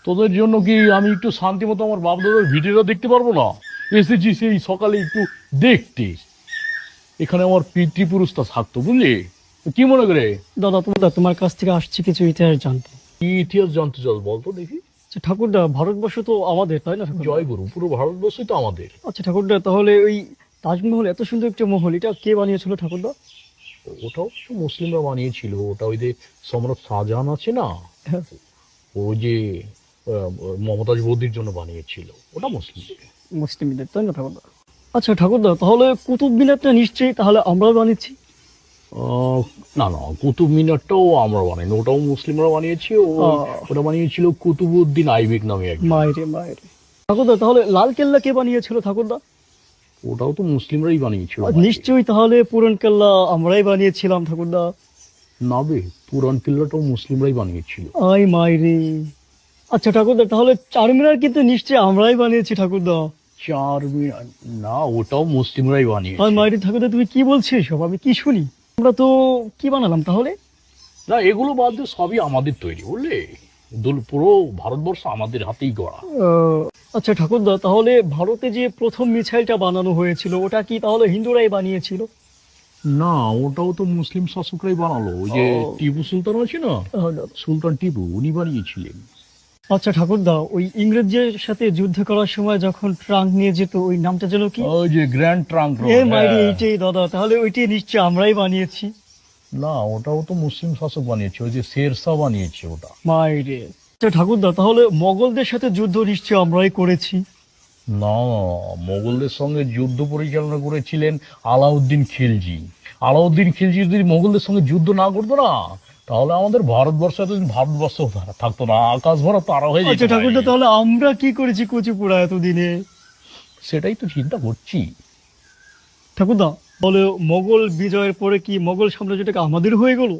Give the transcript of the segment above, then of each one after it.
তোদের জন্য কি আমি একটু শান্তি মতো আমার বাপ দাদার ভিডিওটা দেখতে পারবো না? এসেছি সেই সকালে একটু দেখতে। এখানে আমার পিতৃপুরুষটা থাকতো, বুঝলি? তো কি মনে করে? দাদা তোমার কাছ থেকে আসছি কিছু ইতিহাস জানতে। কি ইতিহাস জানতে চাস বলতো দেখি। আচ্ছা ঠাকুরদা, ভারতবর্ষ তো আমাদের, তাই না ঠাকুরদা? জয় গুরু, পুরো ভারতবর্ষই তো আমাদের। আচ্ছা ঠাকুরদা, তাহলে ওই তাজমহল, এত সুন্দর একটা মহল, এটা কে বানিয়েছিল ঠাকুরদা? ওটাও তো মুসলিমরা বানিয়েছিল। ওটা ওই যে সম্রাট শাহজাহান আছে না, হ্যাঁ। ওই যে মমতাজ বৌদির জন্য বানিয়েছিল, ওটা মুসলিম। মুসলিমদের, তাই না ঠাকুরদা? আচ্ছা ঠাকুরদা, তাহলে কুতুব মিনারটা নিশ্চয়ই তাহলে আমরাও বানিয়েছি? না না, কুতুব মিনারটাও আমরা বানাইনি, ওটাও মুসলিমরা বানিয়েছে। ওটা বানিয়েছিল কুতুবউদ্দিন আইবেক নামে একজন। মায়ের ঠাকুরদা, তাহলে লাল কেল্লা কে বানিয়েছিল ঠাকুরদা? ওটাও তো মুসলিমরাই বানিয়েছিল। নিশ্চয়ই তাহলে পুরন কেল্লা আমরাই বানিয়েছিলাম ঠাকুরদা। না বে, পুরান কিল্লাটাও মুসলিমরাই বানিয়েছিল। মাইরে। আচ্ছা ঠাকুরদা, তাহলে চারমিনার কিন্তু নিশ্চয়ই আমরাই বানিয়েছি ঠাকুরদা। চার মিনার? না, ওটাও মুসলিমরাই বানিয়েছে। মাইরে ঠাকুরদা, তুমি কি বলছো সব, আমি কি শুনি? আমরা তো কি বানালাম তাহলে? না, এগুলো বাদ দিয়ে সবই আমাদের তৈরি, বুঝলে? পুরো ভারতবর্ষ আমাদের হাতেই গড়া। আচ্ছা ঠাকুরদা, তাহলে ভারতে যে প্রথম মিসাইলটা বানানো হয়েছিল ওটা কি তাহলে হিন্দুরাই বানিয়েছিল? না, ওটাও তো মুসলিম শাসকরাই বানালো। ওই যে টিপু সুলতান আছে না, সুলতান টিপু, উনি বানিয়েছিলেন। আচ্ছা ঠাকুরদা, ওই ইংরেজদের সাথে যুদ্ধ করার সময় যখন ট্রাঙ্ক নিয়ে যেত, ওই নামটা যেন কি? ওই যে গ্র্যান্ড ট্রাঙ্ক। মাইরে, এইটাই দাদা, তাহলে ওইটাই নিশ্চয়ই আমরাই বানিয়েছি। না, ওটাও তো মুসলিম শাসক বানিয়েছে, ওই যে শেরশাহ বানিয়েছে ওটা। মাইরে। আচ্ছা ঠাকুরদা, তাহলে মোগলদের সাথে যুদ্ধ নিশ্চয়ই আমরাই করেছি? না, মোগলদের সঙ্গে যুদ্ধ পরিচালনা করেছিলেন আলাউদ্দিন খিলজি। আলাউদ্দিন খিলজি যদি মোগলদের সঙ্গে যুদ্ধ না করতো না, তাহলে আমাদের ভারতবর্ষ এতদিন ভারতবর্ষ থাকতো না, আকাশ ভরা তারা হয়ে যেত। আচ্ছা ঠাকুরদা, তাহলে আমরা কি করেছি কুচিপুড়া এতদিনে? সেটাই তো চিন্তা করছি ঠাকুরদা, বলে মোগল বিজয়ের পরে কি মোগল সাম্রাজ্যটাকে আমাদের হয়ে গেল?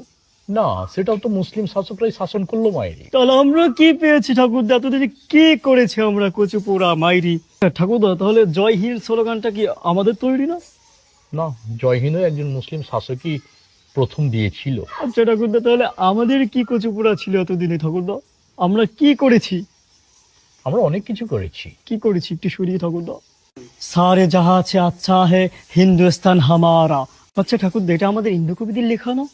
না, সেটাও তো মুসলিম শাসকরাই শাসন করলো মায়েরি। তাহলে আমরা কি পেয়েছি ঠাকুরদা? এতদিনে কি করেছি আমরা কুচিপুড়া মাইরি? ঠাকুরদা, তাহলে জয় হিন্দ স্লোগানটা কি আমাদের তৈরি না? না, জয় হিন্দ একজন মুসলিম শাসকই প্রথম দিয়েছিল। আচ্ছা ঠাকুরদা, তাহলে আমাদের কি কুচিপুড়া ছিল এতদিনে ঠাকুরদা? আমরা কি করেছি? আমরা অনেক কিছু করেছি। কি করেছি একটু শুনিয়ে ঠাকুরদা। সারে জাহা আছে আচ্ছা হে হিন্দুস্তান হামারা। আচ্ছা ঠাকুরদা, এটা আমাদের হিন্দু কবিদের লেখা না?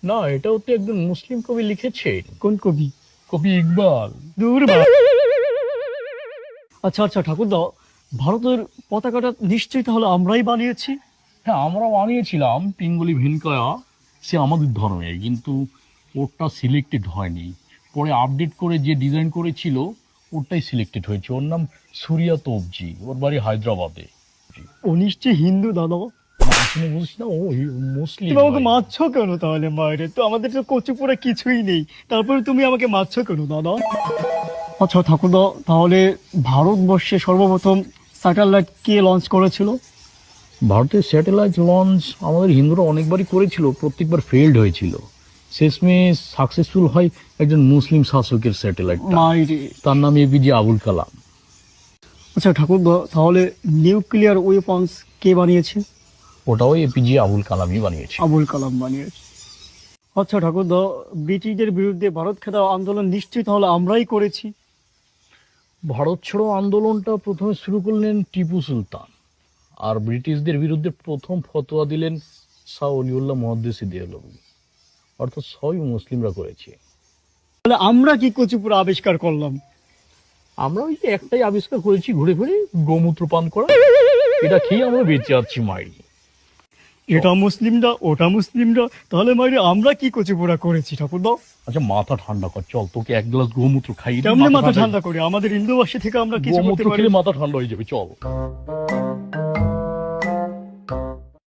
না, এটাও তো একজন মুসলিম কবি লিখেছেন। কোন কবি? কবি ইকবাল। দূর আচ্ছা আচ্ছা ঠাকুরদা, ভারতের পতাকাটা নিশ্চয়ই তাহলে আমরাই বানিয়েছি? হ্যাঁ, আমরা বানিয়েছিলাম। পিঙ্গলি ভেনকায়া, সে আমাদের ধর্মে, কিন্তু ওরটা সিলেক্টেড হয়নি। পরে আপডেট করে যে ডিজাইন করেছিল ওরটাই সিলেক্টেড হয়েছে। ওর নাম সুরিয়া তোপজি, ওর বাড়ি হায়দ্রাবাদে। ও নিশ্চয়ই হিন্দু দাদা। শুনে বলছি না, ও মুসলিম। তুমি আমাকে মারছো কেন তাহলে মায়ের? তো আমাদের তো কচুপুরা কিছুই নেই, তারপরে তুমি আমাকে মারছো কেন দাদা? আচ্ছা ঠাকুরদা, তাহলে ভারতবর্ষে সর্বপ্রথম স্যাটেলাইট কে লঞ্চ করেছিল? ভারতের স্যাটেলাইট লঞ্চ আমাদের হিন্দুরা অনেকবারই করেছিল, প্রত্যেকবার ফেল্ড হয়েছিল। শেষমেশ সাকসেসফুল হয় একজন মুসলিম শাসকের স্যাটেলাইট, মাইরে। তার নাম এপিজে আবুল কালাম। আচ্ছা ঠাকুরদা, তাহলে নিউক্লিয়ার ওয়েপন্স কে বানিয়েছে? ওটাও এপিজে আবুল কালামই বানিয়েছে। আবুল কালাম বানিয়েছে। আচ্ছা ঠাকুরদা, ব্রিটিশদের বিরুদ্ধে ভারত খেদাও আন্দোলন নিশ্চয়ই তাহলে আমরাই করেছি? ভারত ছাড়ো আন্দোলনটা প্রথমে শুরু করলেন টিপু সুলতান, আর ব্রিটিশদের বিরুদ্ধে প্রথম ফতোয়া দিলেন শাহ ওলিউল্লাহ মুহাদ্দিস দেহলভি। অর্থাৎ সবই মুসলিমরা করেছে। তাহলে আমরা কি কচুপুরা আবিষ্কার করলাম? আমরা ওই যে একটাই আবিষ্কার করেছি, ঘুরে ফিরে গোমূত্র পান করা। এটা খেয়ে আমরা বেঁচে আছি মাইরি। এটা মুসলিমরা, ওটা মুসলিমরা, তাহলে মাইরে আমরা কি কচুপুরা করেছি ঠাকুরদা? আচ্ছা, মাথা ঠান্ডা কর, চল তোকে এক গ্লাস গোমূত্র খাই। কেমনে মাথা ঠান্ডা করি? আমাদের হিন্দুবাসী থেকে আমরা কিছু করতে গোমূত্র পারি? খেলে মাথা ঠান্ডা হয়ে যাবে, চল।